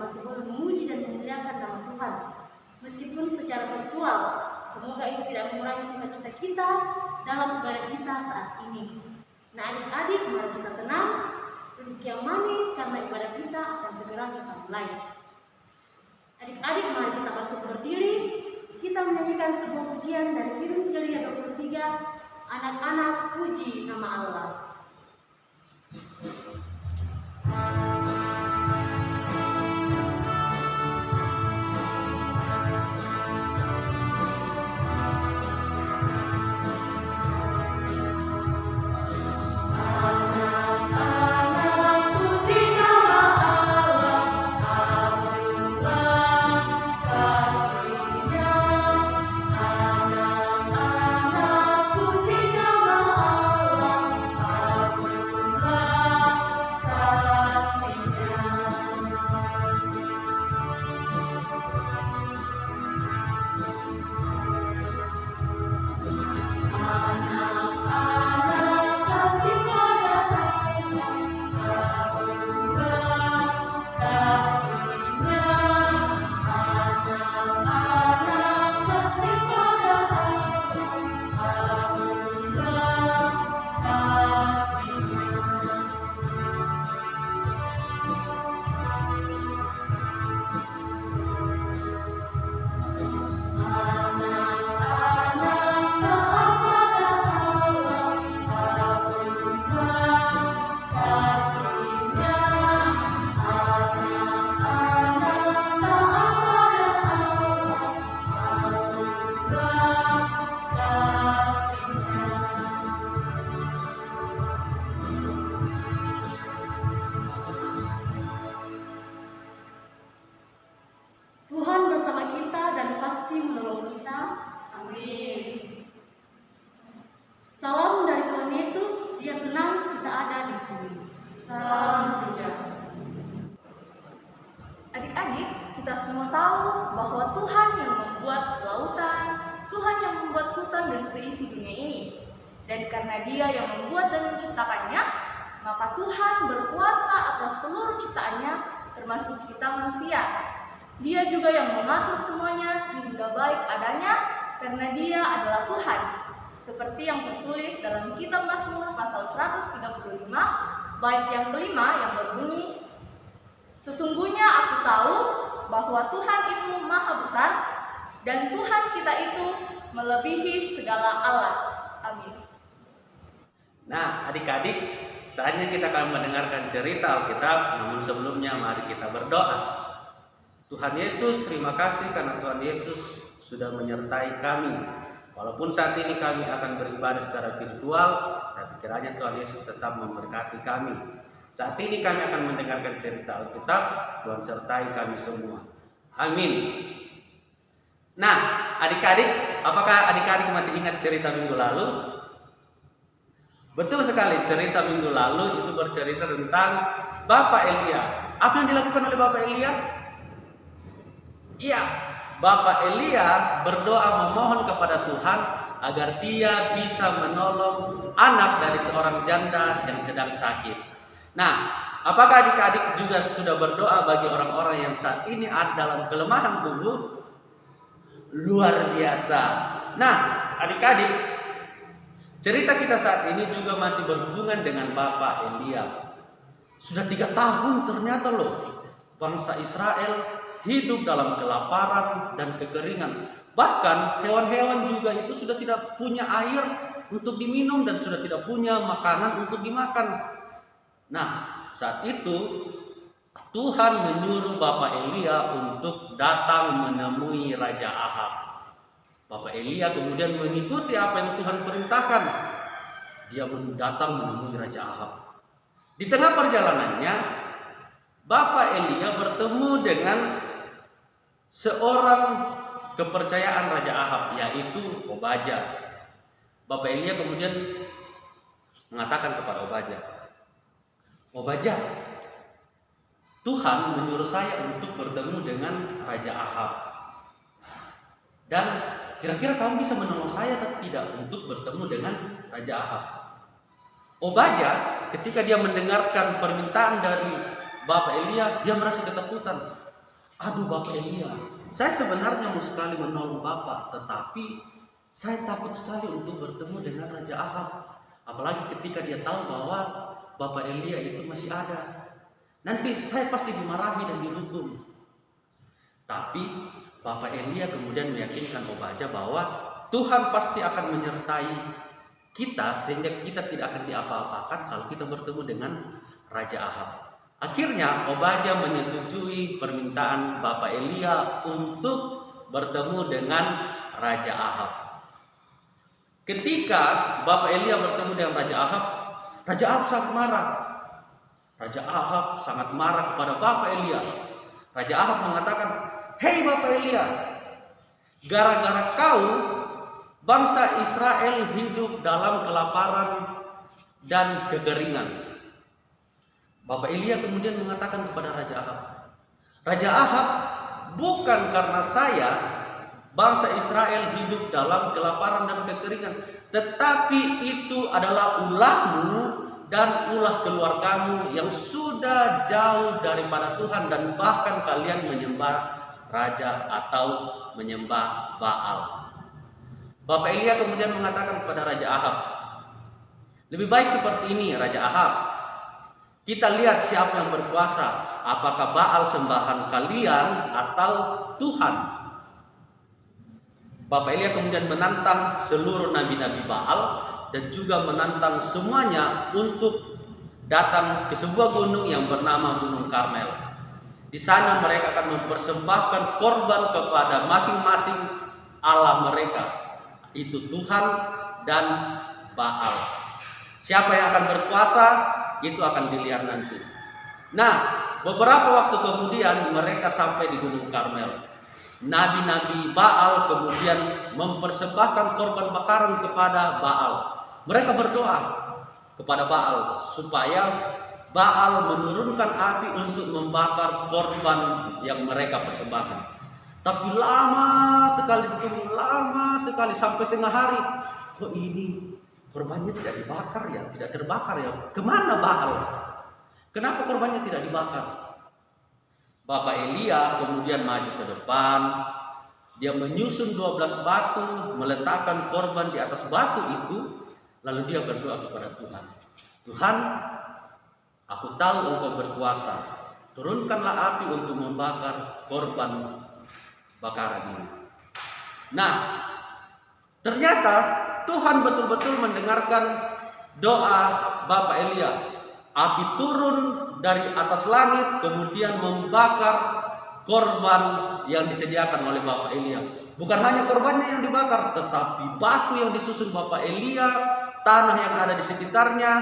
masih boleh memuji dan memuliakan nama Tuhan. Meskipun secara virtual, semoga itu tidak mengurangi sukacita kita dalam ibadah kita saat ini. Nah adik-adik, mari kita tenang, duduk yang manis karena ibadah kita akan segera kita mulai. Adik-adik, mari kita bangkit berdiri. Kita menyanyikan sebuah pujian dari Kidung Ceria 23, Anak-anak Puji Nama Allah. Tuhan bersama kita dan pasti menolong kita. Amin. Salam dari Tuhan Yesus, Dia senang kita ada di sini. Salam juga. Adik-adik, kita semua tahu bahwa Tuhan yang membuat lautan, Tuhan yang membuat hutan dan seisi dunia ini. Dan karena Dia yang membuat dan menciptakannya, maka Tuhan berkuasa atas seluruh ciptaannya, termasuk kita manusia. Dia juga yang mengatur semuanya sehingga baik adanya karena Dia adalah Tuhan. Seperti yang tertulis dalam kitab Mazmur pasal 135, bait yang kelima yang berbunyi, "Sesungguhnya aku tahu bahwa Tuhan itu maha besar dan Tuhan kita itu melebihi segala Allah." Amin. Nah, adik-adik, saatnya kita akan mendengarkan cerita Alkitab, namun sebelumnya mari kita berdoa. Tuhan Yesus, terima kasih karena Tuhan Yesus sudah menyertai kami. Walaupun saat ini kami akan beribadah secara virtual, tapi kiranya Tuhan Yesus tetap memberkati kami. Saat ini kami akan mendengarkan cerita Alkitab, Tuhan sertai kami semua. Amin. Nah, adik-adik, apakah adik-adik masih ingat cerita minggu lalu? Betul sekali, cerita minggu lalu itu bercerita tentang Bapak Elia. Apa yang dilakukan oleh Bapak Elia? Iya, Bapak Elia berdoa memohon kepada Tuhan agar Dia bisa menolong anak dari seorang janda yang sedang sakit. Nah, apakah adik-adik juga sudah berdoa bagi orang-orang yang saat ini ada dalam kelemahan tubuh? Luar biasa. Nah, adik-adik, cerita kita saat ini juga masih berhubungan dengan Bapak Elia. Sudah 3 tahun ternyata loh, bangsa Israel hidup dalam kelaparan dan kekeringan. Bahkan hewan-hewan juga itu sudah tidak punya air untuk diminum dan sudah tidak punya makanan untuk dimakan. Nah, saat itu Tuhan menyuruh Bapak Elia untuk datang menemui Raja Ahab. Bapak Elia kemudian mengikuti apa yang Tuhan perintahkan. Dia datang menemui Raja Ahab. Di tengah perjalanannya, Bapak Elia bertemu dengan seorang kepercayaan Raja Ahab, yaitu Obadya. Bapak Elia kemudian mengatakan kepada Obadya, Tuhan menyuruh saya untuk bertemu dengan Raja Ahab. Dan kira-kira kamu bisa menolong saya atau tidak untuk bertemu dengan Raja Ahab? Obadya ketika dia mendengarkan permintaan dari Bapak Elia, dia merasa ketakutan. aduh Bapak Elia, saya sebenarnya mau sekali menolong Bapak, tetapi saya takut sekali untuk bertemu dengan Raja Ahab. Apalagi ketika dia tahu bahwa Bapak Elia itu masih ada. Nanti saya pasti dimarahi dan dihukum. Tapi Bapak Elia kemudian meyakinkan Obadya bahwa Tuhan pasti akan menyertai kita sehingga kita tidak akan diapa-apakan kalau kita bertemu dengan Raja Ahab. Akhirnya Obadya menyetujui permintaan Bapak Elia untuk bertemu dengan Raja Ahab. Ketika Bapak Elia bertemu dengan Raja Ahab sangat marah. Raja Ahab sangat marah kepada Bapak Elia. Raja Ahab mengatakan, "Hei Bapak Elia, gara-gara kau bangsa Israel hidup dalam kelaparan dan kekeringan." Bapak Elia kemudian mengatakan kepada Raja Ahab, "Raja Ahab, bukan karena saya bangsa Israel hidup dalam kelaparan dan kekeringan, tetapi itu adalah ulahmu dan ulah keluargamu yang sudah jauh daripada Tuhan dan bahkan kalian menyembah raja atau menyembah Baal." Bapak Elia kemudian mengatakan kepada Raja Ahab, "Lebih baik seperti ini Raja Ahab. Kita lihat siapa yang berkuasa, apakah Baal sembahan kalian atau Tuhan." Bapak Elia kemudian menantang seluruh nabi-nabi Baal dan juga menantang semuanya untuk datang ke sebuah gunung yang bernama Gunung Karmel. Di sana mereka akan mempersembahkan korban kepada masing-masing Allah mereka, itu Tuhan dan Baal. Siapa yang akan berkuasa itu akan dilihat nanti. Nah, beberapa waktu kemudian mereka sampai di Gunung Karmel. Nabi-nabi Baal kemudian mempersembahkan korban bakaran kepada Baal. Mereka berdoa kepada Baal supaya Baal menurunkan api untuk membakar korban yang mereka persembahkan. Tapi lama sekali ditunggu, lama sekali sampai tengah hari. Kok ini korbannya tidak dibakar ya, tidak terbakar ya? Kemana Baal? Kenapa korbannya tidak dibakar? Bapak Elia kemudian maju ke depan. Dia menyusun 12 batu, meletakkan korban di atas batu itu. Lalu dia berdoa kepada Tuhan. "Tuhan, aku tahu Engkau berkuasa. Turunkanlah api untuk membakar korban bakaran ini." Nah, ternyata Tuhan betul-betul mendengarkan doa Bapak Elia. Api turun dari atas langit kemudian membakar korban yang disediakan oleh Bapak Elia. Bukan hanya korbannya yang dibakar, tetapi batu yang disusun Bapak Elia, tanah yang ada di sekitarnya,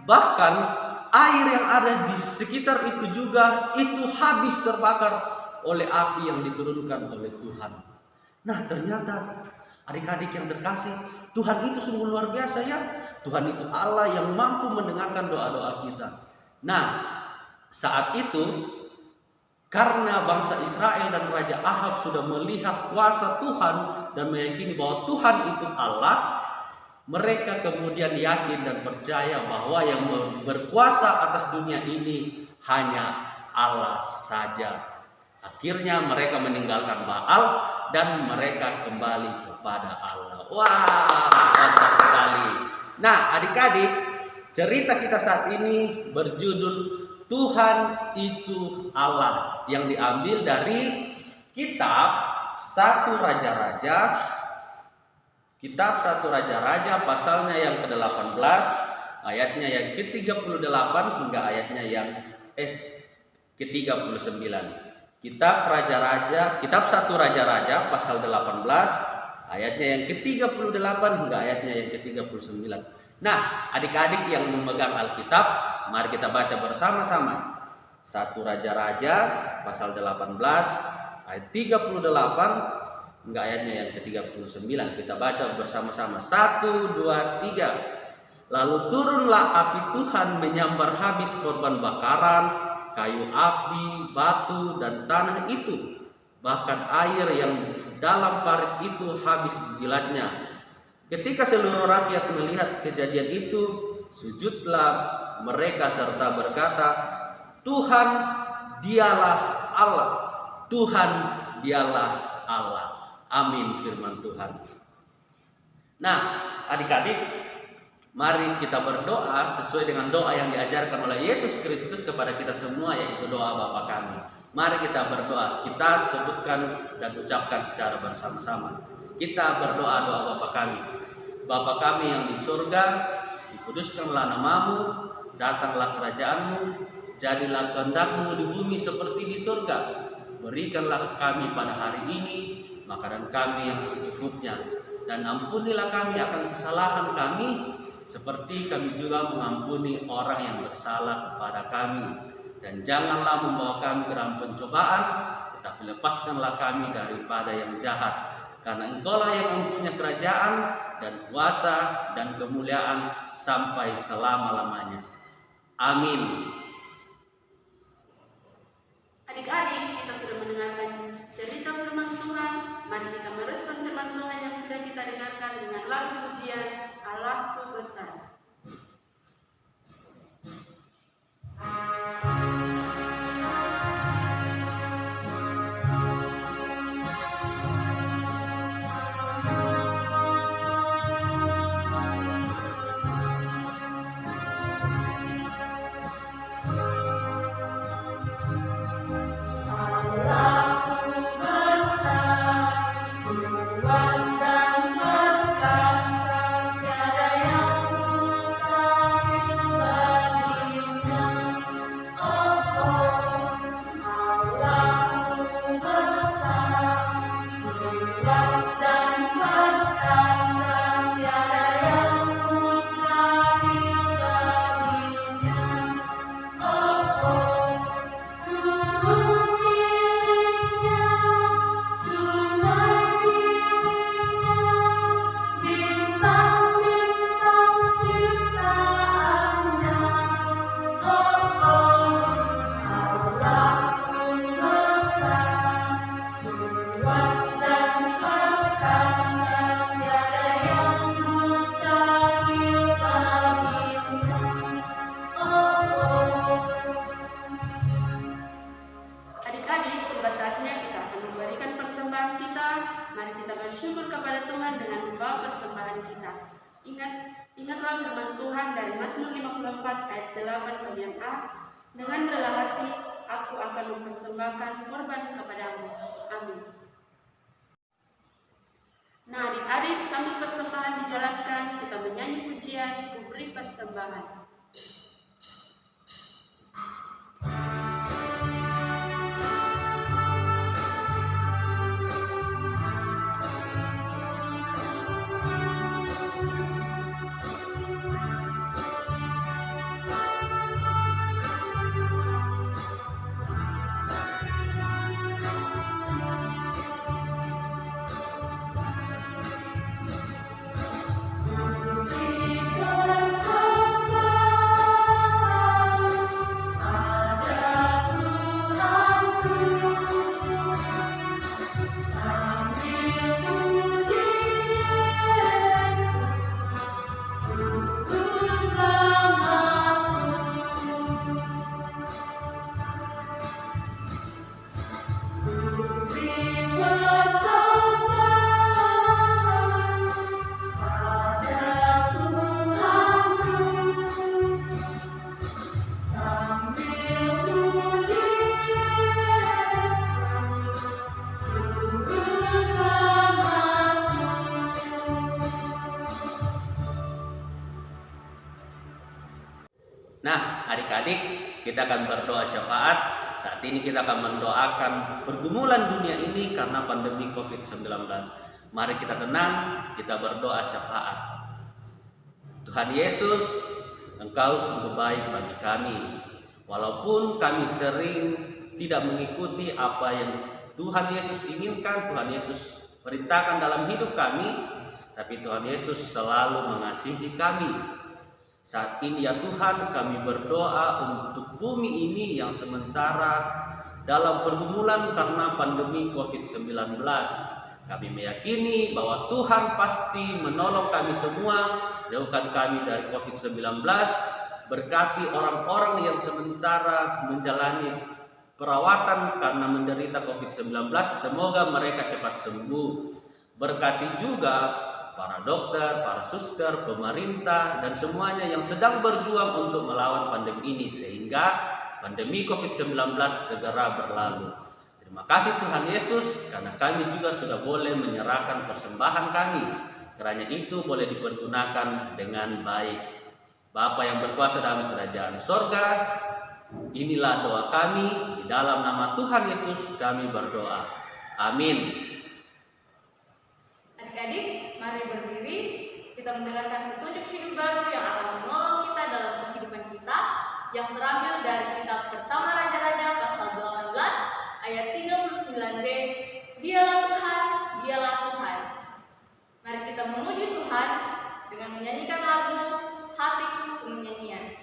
bahkan air yang ada di sekitar itu juga itu habis terbakar oleh api yang diturunkan oleh Tuhan. Nah, ternyata adik-adik yang terkasih, Tuhan itu sungguh luar biasa ya. Tuhan itu Allah yang mampu mendengarkan doa-doa kita. Nah, saat itu karena bangsa Israel dan Raja Ahab sudah melihat kuasa Tuhan dan meyakini bahwa Tuhan itu Allah, mereka kemudian yakin dan percaya bahwa yang berkuasa atas dunia ini hanya Allah saja. Akhirnya mereka meninggalkan Baal dan mereka kembali kepada Allah. Wah, mantap sekali. Nah, adik-adik, cerita kita saat ini berjudul Tuhan itu Allah, yang diambil dari kitab 1 Raja-Raja. Kitab 1 Raja-Raja pasalnya yang ke-18, ayatnya yang ke-38 hingga ayatnya yang ke-39. Kitab Raja-Raja, kitab 1 Raja-Raja pasal 18 ayatnya yang ke-38 hingga ayatnya yang ke-39. Nah, adik-adik yang memegang Alkitab, mari kita baca bersama-sama. 1 Raja-Raja pasal 18 ayat 38 hingga ayatnya yang ke-39. Kita baca bersama-sama. 1, 2, 3. Lalu turunlah api Tuhan menyambar habis korban bakaran, kayu api, batu, dan tanah itu. Bahkan air yang dalam parit itu habis dijilatnya. Ketika seluruh rakyat melihat kejadian itu, sujudlah mereka serta berkata, "Tuhan, dialah Allah. Tuhan dialah Allah. Amin firman Tuhan. Nah, adik-adik, mari kita berdoa sesuai dengan doa yang diajarkan oleh Yesus Kristus kepada kita semua, yaitu doa Bapa kami. Mari kita berdoa, kita sebutkan dan ucapkan secara bersama-sama. Kita berdoa doa Bapa kami. Bapa kami yang di surga, dikuduskanlah namamu, datanglah kerajaanmu, jadilah kehendak-Mu di bumi seperti di surga. Berikanlah kami pada hari ini makanan kami yang secukupnya, dan ampunilah kami akan kesalahan kami, seperti kami juga mengampuni orang yang bersalah kepada kami. Dan janganlah membawa kami ke dalam pencobaan, tetapi lepaskanlah kami daripada yang jahat. Karena Engkaulah yang mempunyai kerajaan dan kuasa dan kemuliaan sampai selama-lamanya. Amin. Adik-adik, kita sudah mendengarkan cerita firman Tuhan. Mari kita merespon firman Tuhan yang sudah kita dengarkan dengan lagu pujian Allahku Besar. Bersyukur kepada Tuhan dengan membawa persembahan kita. Ingatlah firman Tuhan dari Mazmur 54 ayat 8 bagian A. Dengan rela hati aku akan mempersembahkan korban kepadamu. Amin. Nah, adik-adik, sambil persembahan dijalankan, kita menyanyi pujian Ku Beri Persembahan. Nah, adik-adik, kita akan berdoa syafaat. Saat ini kita akan mendoakan pergumulan dunia ini karena pandemi COVID-19. Mari kita tenang, kita berdoa syafaat. Tuhan Yesus, Engkau sungguh baik bagi kami. Walaupun kami sering tidak mengikuti apa yang Tuhan Yesus inginkan, Tuhan Yesus perintahkan dalam hidup kami, tapi Tuhan Yesus selalu mengasihi kami. Saat ini ya Tuhan, kami berdoa untuk bumi ini yang sementara dalam pergumulan karena pandemi COVID-19. Kami meyakini bahwa Tuhan pasti menolong kami semua, jauhkan kami dari COVID-19, berkati orang-orang yang sementara menjalani perawatan karena menderita COVID-19, semoga mereka cepat sembuh. Berkati juga para dokter, para suster, pemerintah, dan semuanya yang sedang berjuang untuk melawan pandemi ini, sehingga pandemi COVID-19 segera berlalu. Terima kasih Tuhan Yesus, karena kami juga sudah boleh menyerahkan persembahan kami. Karena itu boleh dipergunakan dengan baik. Bapa yang berkuasa dalam kerajaan sorga, inilah doa kami, di dalam nama Tuhan Yesus kami berdoa. Amin. Adik-adik, mari berdiri, kita mendengarkan petunjuk hidup baru yang akan menolong kita dalam kehidupan kita, yang terambil dari kitab pertama Raja-Raja pasal 18 ayat 39b, Dialah Tuhan, Dialah Tuhan. Mari kita memuji Tuhan dengan menyanyikan lagu Hatiku Penuh Nyanyian.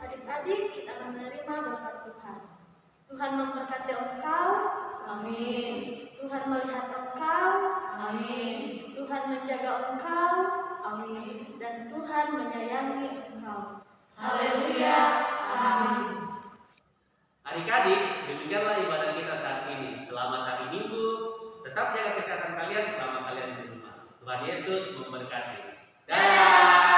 Adik-adik, kita menerima berkat Tuhan. Tuhan memberkati engkau. Amin. Tuhan melihat engkau. Amin. Tuhan menjaga engkau. Amin. Dan Tuhan menyayangi engkau. Haleluya. Amin. Adik-adik, demikianlah ibadah kita saat ini. Selamat hari Minggu. Tetap jaga kesehatan kalian selama kalian di rumah. Tuhan Yesus memberkati. Dadah.